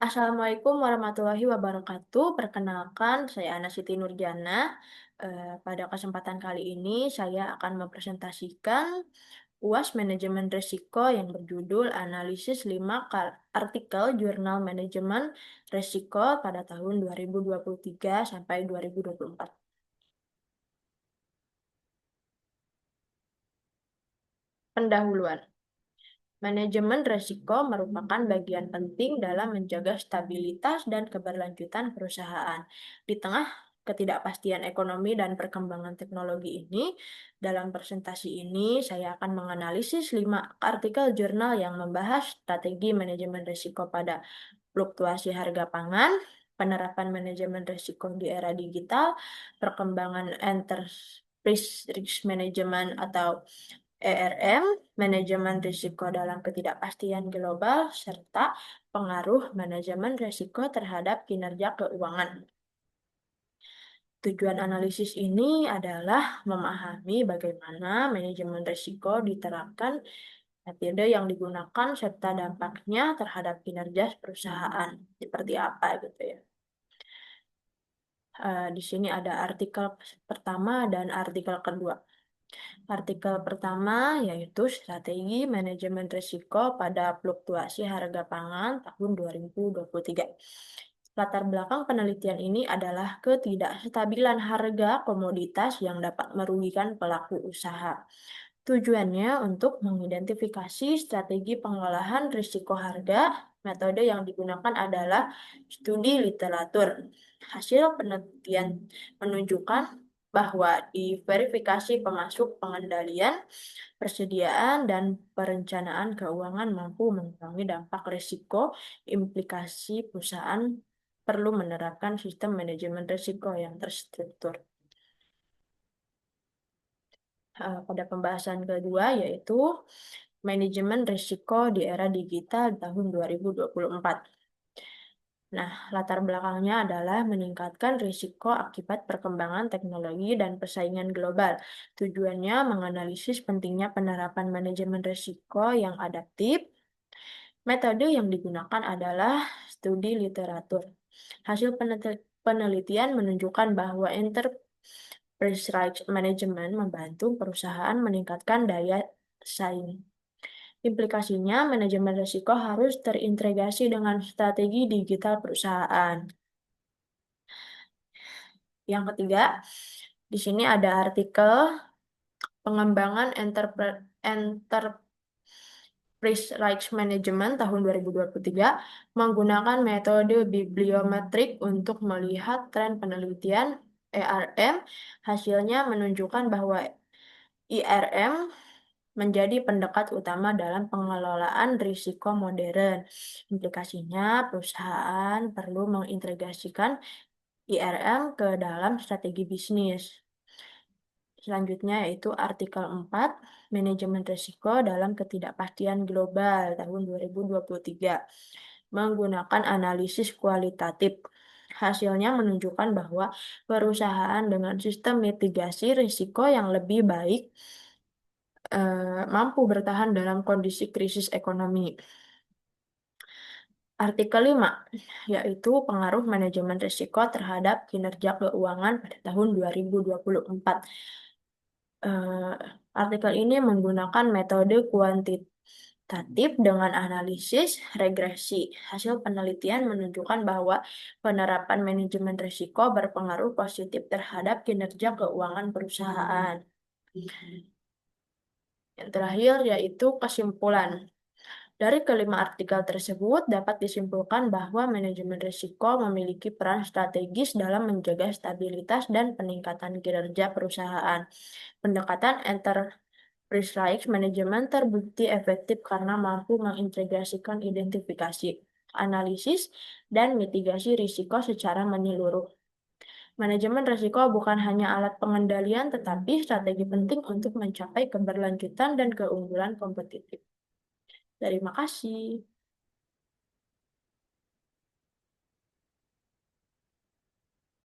Assalamualaikum warahmatullahi wabarakatuh. Perkenalkan, saya Ana Siti Nurjana. Pada kesempatan kali ini, saya akan mempresentasikan UAS Manajemen Risiko yang berjudul Analisis 5 Artikel Jurnal Manajemen Risiko pada tahun 2023 sampai 2024. Pendahuluan. Manajemen risiko merupakan bagian penting dalam menjaga stabilitas dan keberlanjutan perusahaan. Di tengah ketidakpastian ekonomi dan perkembangan teknologi ini, dalam presentasi ini saya akan menganalisis 5 artikel jurnal yang membahas strategi manajemen risiko pada fluktuasi harga pangan, penerapan manajemen risiko di era digital, perkembangan enterprise risk management atau ERM, manajemen risiko dalam ketidakpastian global, serta pengaruh manajemen risiko terhadap kinerja keuangan. Tujuan analisis ini adalah memahami bagaimana manajemen risiko diterapkan, metode yang digunakan, serta dampaknya terhadap kinerja perusahaan. Seperti apa gitu ya. Di sini ada artikel pertama dan artikel kedua. Artikel pertama yaitu Strategi Manajemen Risiko pada Fluktuasi Harga Pangan tahun 2023. Latar belakang penelitian ini adalah ketidakstabilan harga komoditas yang dapat merugikan pelaku usaha. Tujuannya untuk mengidentifikasi strategi pengolahan risiko harga. Metode yang digunakan adalah studi literatur. Hasil penelitian menunjukkan bahwa di verifikasi pemasok pengendalian, persediaan, dan perencanaan keuangan mampu mengurangi dampak risiko. Implikasi perusahaan perlu menerapkan sistem manajemen risiko yang terstruktur. Pada pembahasan kedua yaitu manajemen risiko di era digital tahun 2024. Nah, latar belakangnya adalah meningkatkan risiko akibat perkembangan teknologi dan persaingan global. Tujuannya menganalisis pentingnya penerapan manajemen risiko yang adaptif. Metode yang digunakan adalah studi literatur. Hasil penelitian menunjukkan bahwa enterprise risk management membantu perusahaan meningkatkan daya saing. Implikasinya, manajemen risiko harus terintegrasi dengan strategi digital perusahaan. Yang ketiga, di sini ada artikel pengembangan enterprise risk management tahun 2023 menggunakan metode bibliometrik untuk melihat tren penelitian ERM. Hasilnya menunjukkan bahwa IRM menjadi pendekat utama dalam pengelolaan risiko modern. Implikasinya, perusahaan perlu mengintegrasikan IRM ke dalam strategi bisnis. Selanjutnya yaitu artikel 4, Manajemen Risiko dalam Ketidakpastian Global tahun 2023, menggunakan analisis kualitatif. Hasilnya menunjukkan bahwa perusahaan dengan sistem mitigasi risiko yang lebih baik mampu bertahan dalam kondisi krisis ekonomi. Artikel 5, yaitu pengaruh manajemen risiko terhadap kinerja keuangan pada tahun 2024. Artikel ini menggunakan metode kuantitatif dengan analisis regresi. Hasil penelitian menunjukkan bahwa penerapan manajemen risiko berpengaruh positif terhadap kinerja keuangan perusahaan. Yang terakhir yaitu kesimpulan. Dari kelima artikel tersebut dapat disimpulkan bahwa manajemen risiko memiliki peran strategis dalam menjaga stabilitas dan peningkatan kinerja perusahaan. Pendekatan enterprise risk management terbukti efektif karena mampu mengintegrasikan identifikasi, analisis, dan mitigasi risiko secara menyeluruh. Manajemen risiko bukan hanya alat pengendalian, tetapi strategi penting untuk mencapai keberlanjutan dan keunggulan kompetitif. Terima kasih.